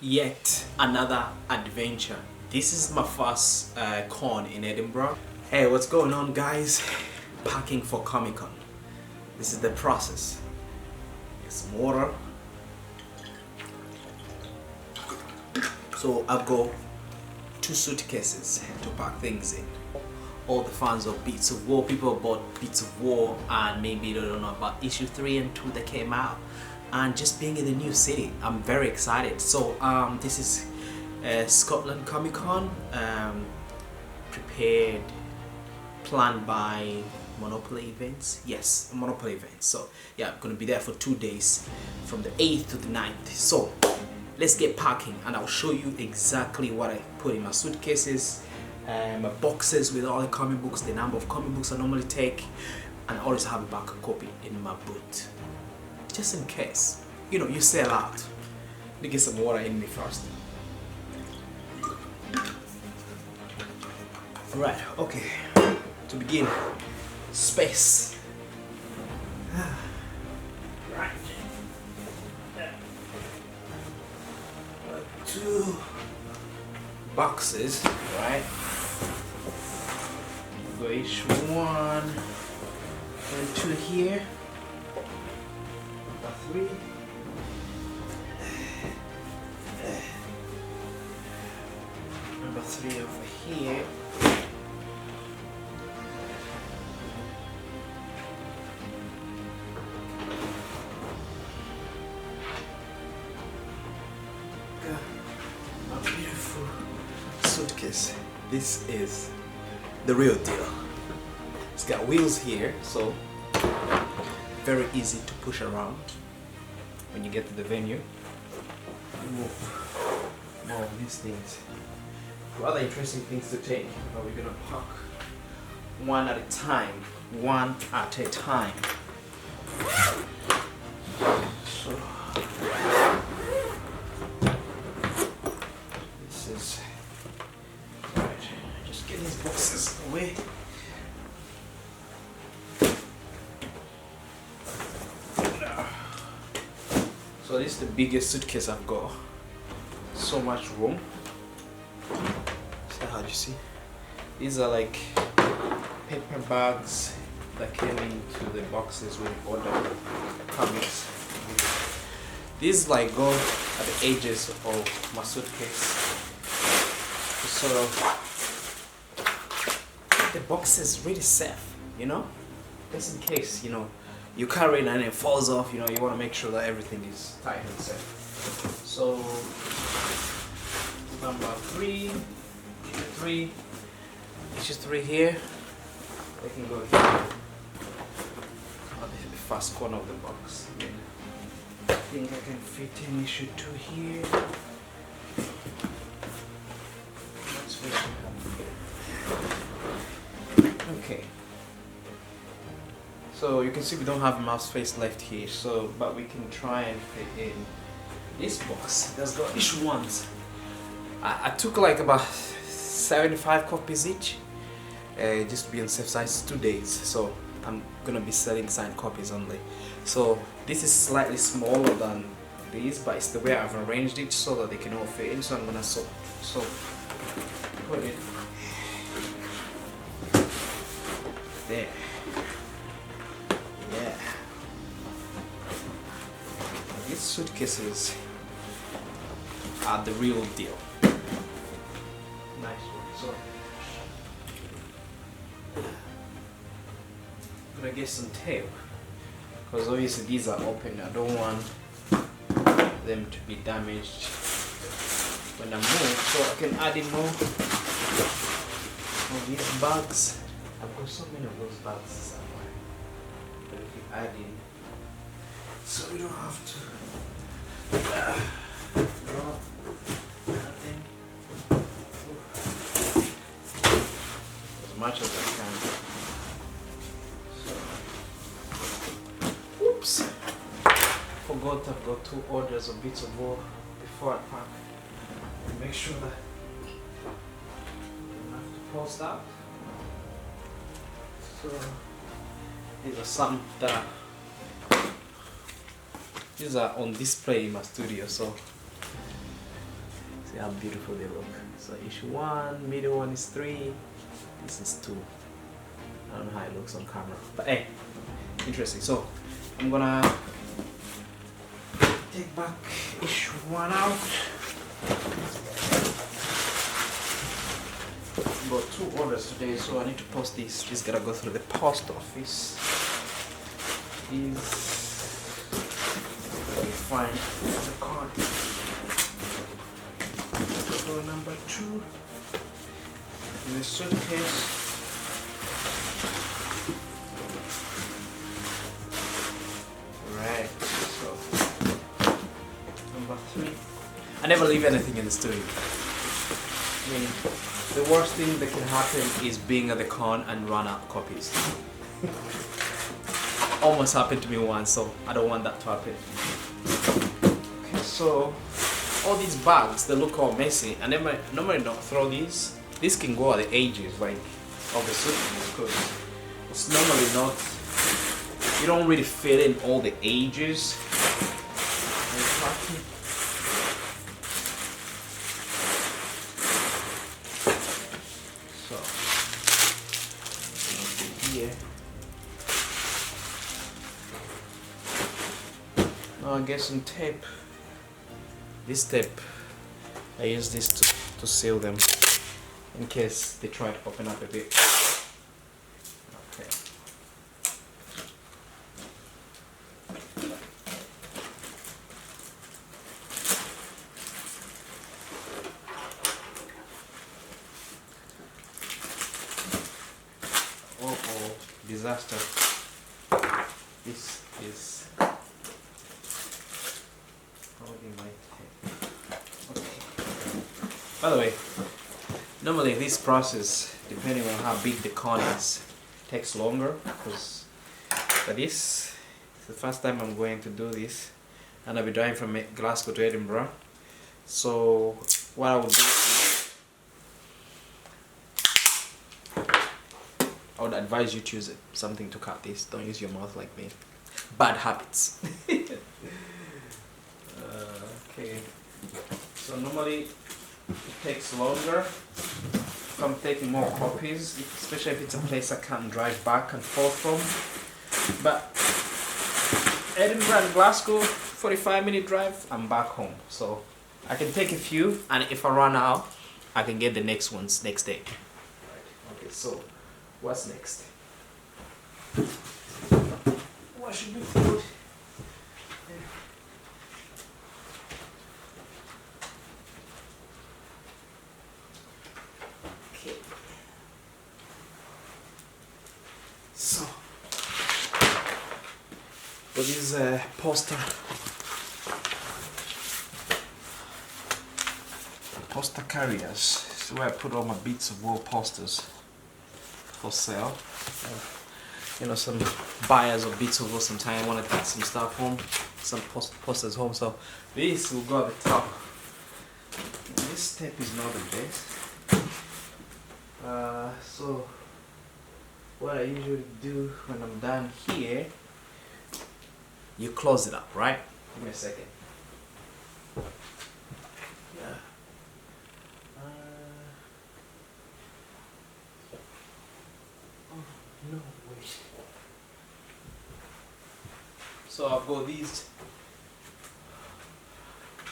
Yet another adventure. This is my first con in Edinburgh. Hey, what's going on, guys? Packing for Comic Con. This is the process. Get some water. So I've got 2 suitcases to pack things in. All the fans of Beats of War, people bought Beats of War and maybe they don't know about issue 3 and 2 that came out, and just being in the new city, I'm very excited. So this is Scotland Comic Con, prepared, planned by Monopoly Events. Yes, Monopoly Events. So yeah, I'm gonna be there for 2 days, from the 8th to the 9th. So let's get packing and I'll show you exactly what I put in my suitcases, my boxes with all the comic books, the number of comic books I normally take, and I always have a backup copy in my boot, just in case, you know, you sell out. Let me get some water in me first. Right, okay, to begin, space. Right. 2 boxes, right? Go each 1 and 2 here. Number 3. Number 3 over here. A beautiful suitcase. This is the real deal. It's got wheels here, so very easy to push around when you get to the venue. Move more of these things. Rather interesting things to take, but we're gonna pack one at a time. One at a time. So this is right. Just get these boxes away. So this is the biggest suitcase I've got. So much room. So how do you see? These are like paper bags that came into the boxes when you order comics. These like go at the edges of my suitcase to sort of keep the boxes really safe, you know? Just in case, you know, you carry it and it falls off, you know, you want to make sure that everything is tight and safe. So number 3, issue 3 here. They can go here. I'll be the first corner of the box. I think I can fit in issue 2 here. Okay. So you can see we don't have mouse space left here, so but we can try and fit in this box that's got issue 1s. I took like about 75 copies each, just to be on safe side. It's 2 days, so I'm gonna be selling signed copies only. So this is slightly smaller than these, but it's the way I've arranged it so that they can all fit in. So I'm gonna put it there. Yeah. These suitcases are the real deal. Nice one. So I'm gonna get some tape, because obviously these are open. I don't want them to be damaged when I move, so I can add in more of these bags. I've got so many of those bags somewhere that we can add in, so we don't have to draw nothing. As much as I can. So, oops! Forgot I've got 2 orders of Beats of War before I pack. Make sure that I don't have to post out. So these are some that these are on display in my studio, so See how beautiful they look. So issue 1, middle one is 3, this is 2. I don't know how it looks on camera, but hey, interesting. So I'm gonna take back issue 1 out. Got 2 orders today, so I need to post this. Just gotta go through the post office. Is find the card. So number 2 in the suitcase. Right. So number 3. I never leave anything in the studio. I mean, the worst thing that can happen is being at the con and run out of copies. Almost happened to me once, so I don't want that to happen. Okay, so all these bags, they look all messy, and then normally don't throw these. This can go at the edges, like of the suitcase, because it's normally not. You don't really fit in all the edges. I'll get some tape. This tape, I use this to seal them in case they try to open up a bit. Okay. Oh, disaster. This is by the way, normally this process, depending on how big the con is, takes longer, because for this, it's the first time I'm going to do this, and I'll be driving from Glasgow to Edinburgh. So what I would do is, I would advise you to use something to cut this. Don't use your mouth like me. Bad habits. Okay, so normally it takes longer if I'm taking more copies, especially if it's a place I can't drive back and forth from. But Edinburgh and Glasgow, 45-minute drive, I'm back home. So I can take a few, and if I run out, I can get the next ones next day. Okay, so what's next? What should be food? So, for this poster carriers, this is where I put all my Beats of War posters for sale. You know, some buyers of Beats of War sometimes want to take some stuff home, some posters home. So this will go at the top. And this tape is not the best. So what I usually do when I'm done here, you close it up, right? Give me a second. Yeah. Oh, no, wait. So I've got these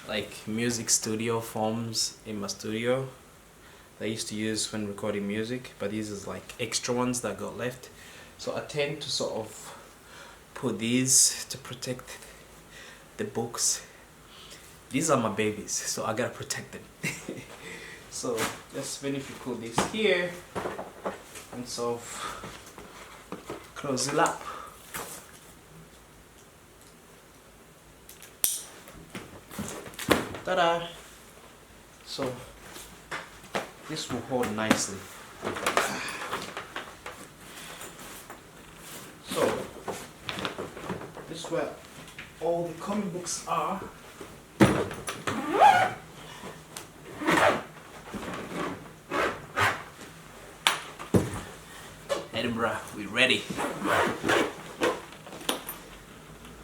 like music studio forms in my studio that I used to use when recording music, but these is like extra ones that got left. So I tend to sort of put these to protect the books. These are my babies, so I gotta protect them. So just when if you put this here and sort of close it up. Ta-da! So this will hold nicely. So this is where all the comic books are. Edinburgh, we're ready.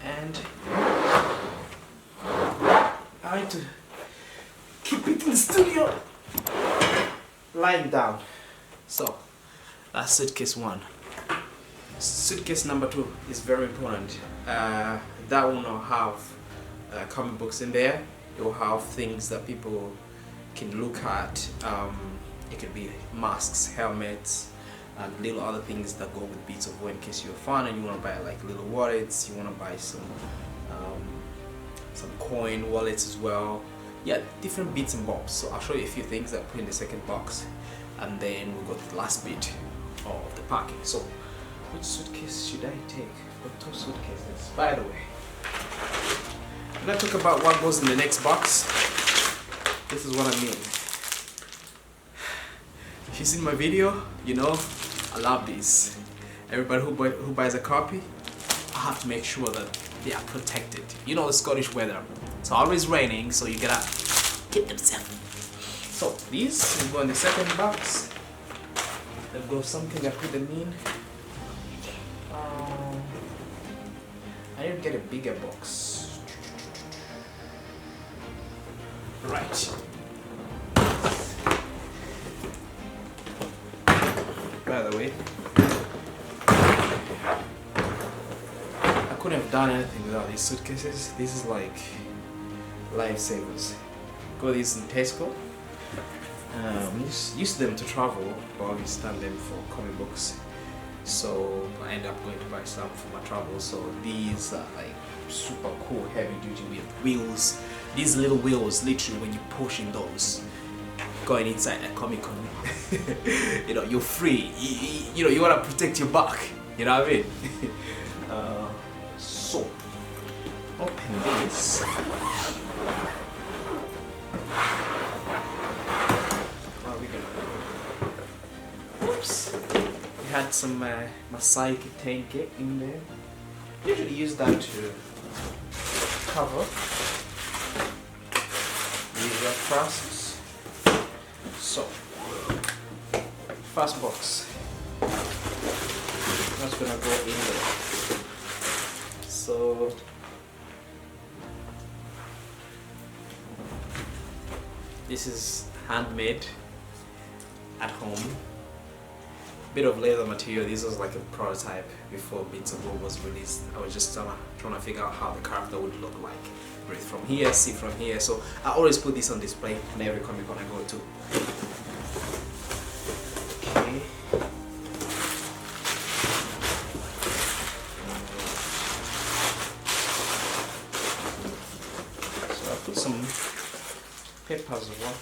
And I like to Keep it in the studio. Lying down. So that's suitcase 1. Suitcase number 2 is very important. That will not have comic books in there. It will have things that people can look at. It could be masks, helmets, and little other things that go with Beats of War in case you're a fan and you want to buy like little wallets. You want to buy some coin wallets as well. Yeah, different bits and bobs. So I'll show you a few things that I put in the second box, and then we'll go to the last bit of the packing. So which suitcase should I take? I've got 2 suitcases. By the way, when I talk about what goes in the next box, this is what I mean. If you've seen my video, you know I love these. Everybody who buys a copy, I have to make sure that they are protected. You know the Scottish weather, it's always raining, so you gotta keep them safe. So these will go in the second box. They've got something I put them in. I need to get a bigger box. Right. By the way, I couldn't have done anything without these suitcases. This is like lifesavers. Got these in Tesco. Use them to travel, but I always stand them for comic books. So I end up going to buy some for my travel. So these are like super cool, heavy duty with wheels. These little wheels, literally, when you're pushing those, going inside a Comic Con, you know, you're free. You know, you want to protect your back. You know what I mean? So open this. Oops. We had some Masai Kitenke in there. Usually use that to cover the process. So, first box. That's gonna go in there. So, this is handmade at home. Bit of leather material. This was like a prototype before Beats of War was released. I was just trying to figure out how the character would look like. Breathe from here, see from here. So I always put this on display in every Comic Con I go to. Okay. So I put some papers as well.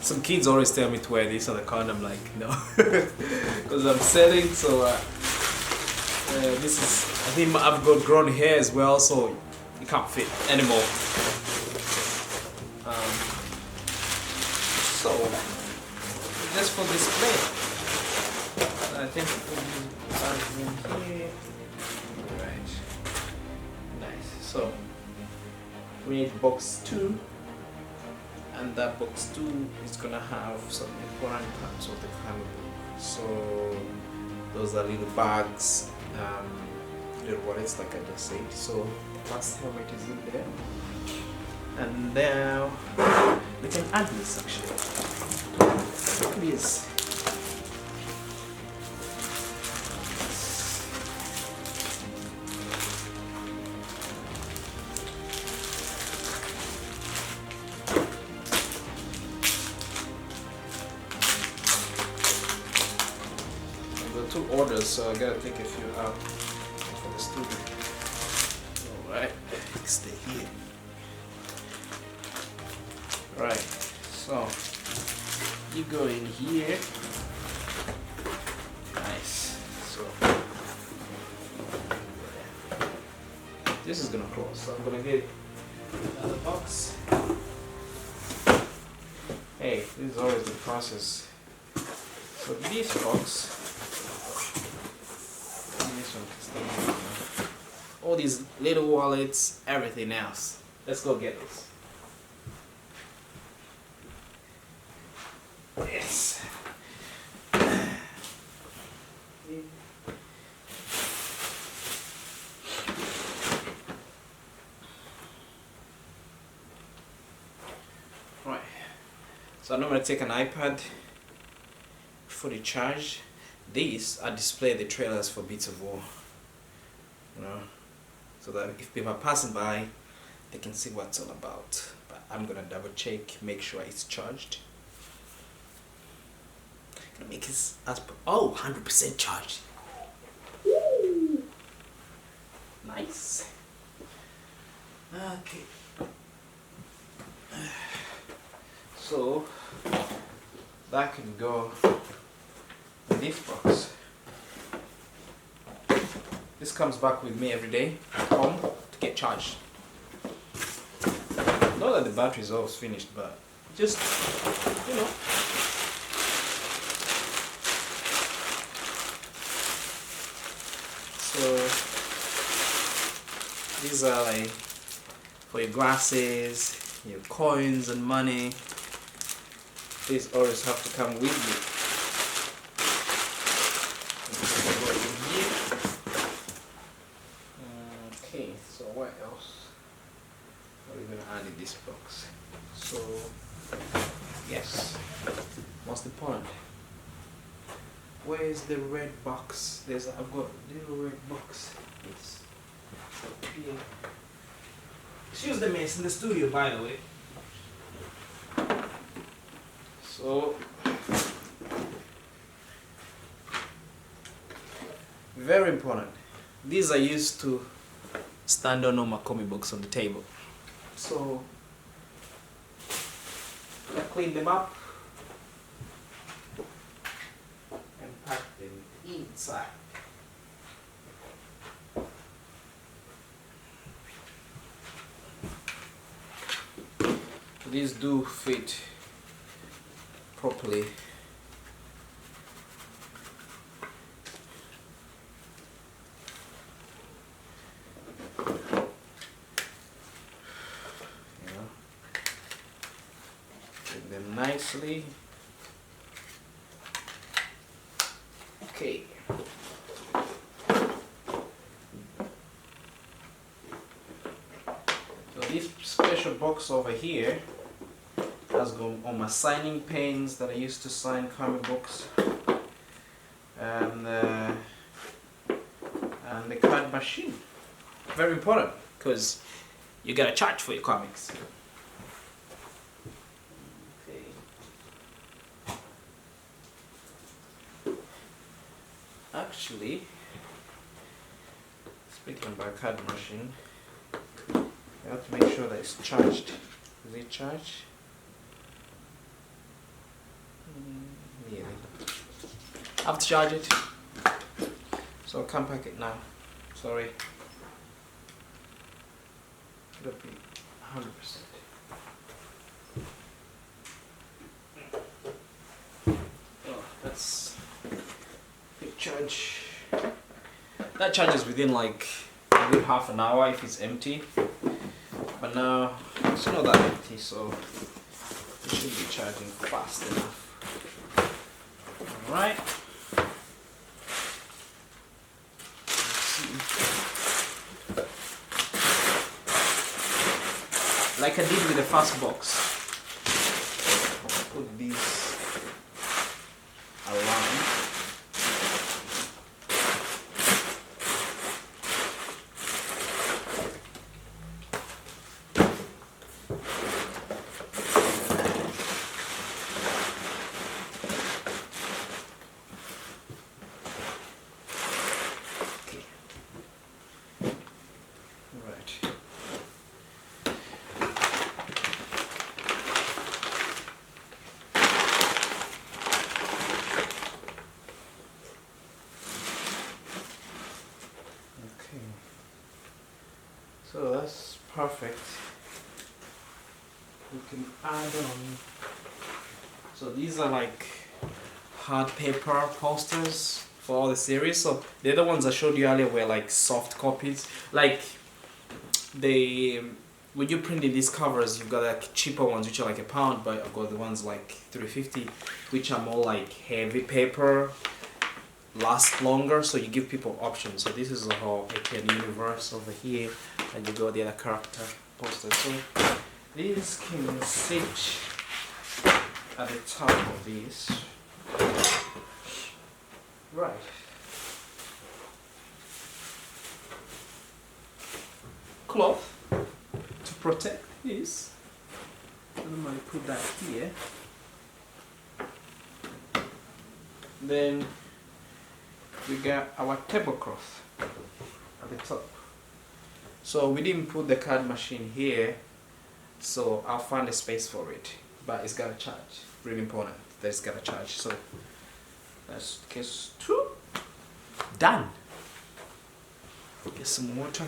Some kids always tell me to wear this on the con. I'm like, no, because I'm selling. So this is, I think I've got grown hair as well, so it can't fit anymore. So just for display, I think we put in here. Right, nice. So we need box 2. And that box 2 is gonna have some important parts of the comic book. So those are little bags, little wallets, like I just said. So last helmet is in there. And now we can add this actually. Please. Two orders, so I gotta take a few out for the studio. Alright, stay here. Right, so you go in here. Nice. So this is gonna close, so I'm gonna get another box. Hey, this is always the process. So this box, all these little wallets, everything else. Let's go get this. Yes. So I normally take an iPad, fully charged. These I display the trailers for Beats of War, you know, so that if people are passing by, they can see what it's all about. But I'm gonna double check, make sure it's charged. Gonna make it as 100% charged. Woo! Nice. Okay. So that can go in this box. This comes back with me every day at home to get charged. Not that the battery is always finished, but just, you know. So these are like for your glasses, your coins and money. These always have to come with you. Okay, so what else are we gonna add in this box? So yes, most important. Where is the red box? I've got a little red box. It's here. Excuse the mess in the studio, by the way. So very important. These are used to stand on all my comic books on the table. So I clean them up and pack them inside. These do fit properly. Take them nicely. Okay. So this special box over here has got all my signing pens that I used to sign comic books, and the card machine. Very important because you gotta charge for your comics. Okay. Actually, speaking about card machine, you have to make sure that it's charged. Is it charged? Nearly. I have to charge it, so I can't pack it now. Sorry. It'll be 100%. Oh, that's big charge. That charges within like a good half an hour if it's empty. But now it's not that empty, so it should be charging fast enough. Alright. Like I did with the first box, I'll put these around. So that's perfect. We can add on. So these are like hard paper posters for all the series. So the other ones I showed you earlier were like soft copies. Like when you print in these covers, you've got like cheaper ones which are like £1, but I've got the ones like $3.50, which are more like heavy paper, last longer, so you give people options. So this is the whole Etian universe over here, and you got the other character posters. So these can sit at the top of this. Right. Cloth to protect this. I'm going to put that here. Then we got our tablecloth at the top. So we didn't put the card machine here, so I'll find a space for it. But it's gotta charge. Really important that it's gotta charge. So that's case 2. Done. Get some water.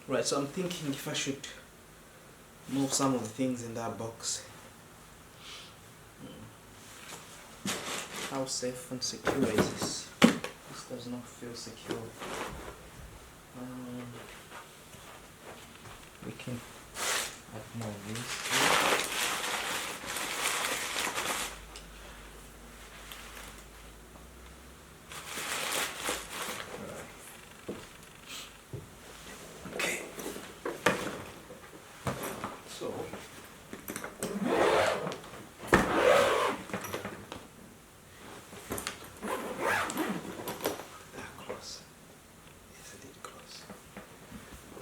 Right, so I'm thinking if I should move some of the things in that box. How safe and secure is this? This does not feel secure. We can add more of these.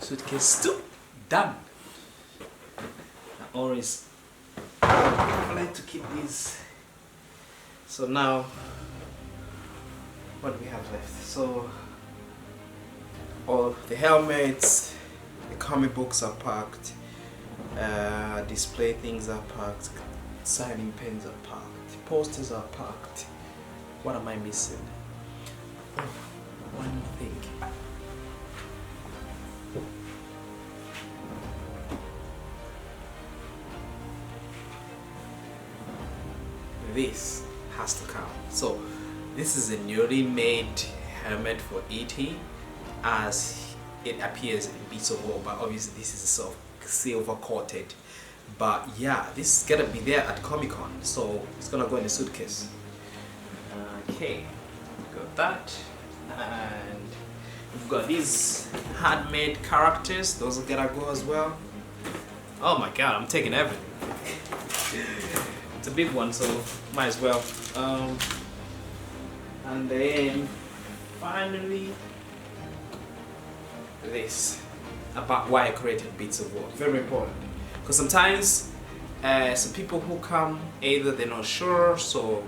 Suitcase 2 done. I always like to keep these. So now, what do we have left? So all the helmets, the comic books are packed, display things are packed, signing pens are packed, posters are packed. What am I missing? Oh, one thing. This has to come. So this is a newly made helmet for Etian, as it appears in Beats of War, but obviously this is sort of silver coated. But yeah, this is gonna be there at Comic-Con, so it's gonna go in the suitcase. Okay, got that, and we've got these handmade characters. Those are gonna go as well. Oh my god, I'm taking everything. It's a big one, so might as well. And then finally this about why I created Beats of War. Very important, because sometimes some people who come, either they're not sure, so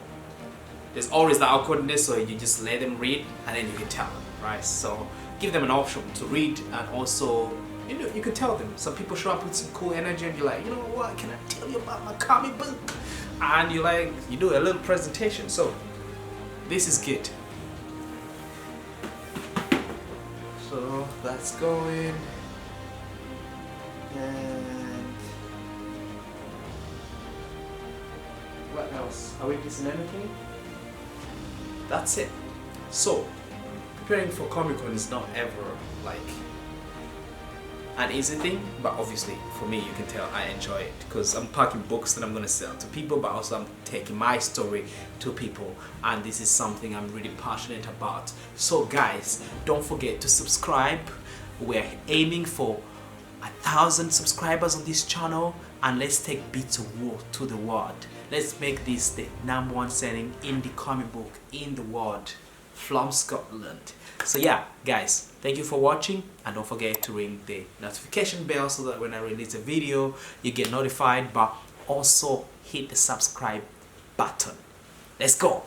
there's always the awkwardness, so you just let them read and then you can tell them, right? So give them an option to read, and also you can tell them. Some people show up with some cool energy and you're like, you know what, can I tell you about my comic book? And you do a little presentation. So this is good. So that's going, and what else? Are we missing anything? That's it. So preparing for Comic-Con is not ever like an easy thing, but obviously for me, you can tell I enjoy it, because I'm packing books that I'm going to sell to people, but also I'm taking my story to people, and this is something I'm really passionate about. So guys, don't forget to subscribe. We're aiming for 1,000 subscribers on this channel, and let's take Beats of War to the world. Let's make this the #1 selling indie comic book in the world from Scotland. So yeah, guys, thank you for watching, and don't forget to ring the notification bell so that when I release a video you get notified, but also hit the subscribe button. Let's go.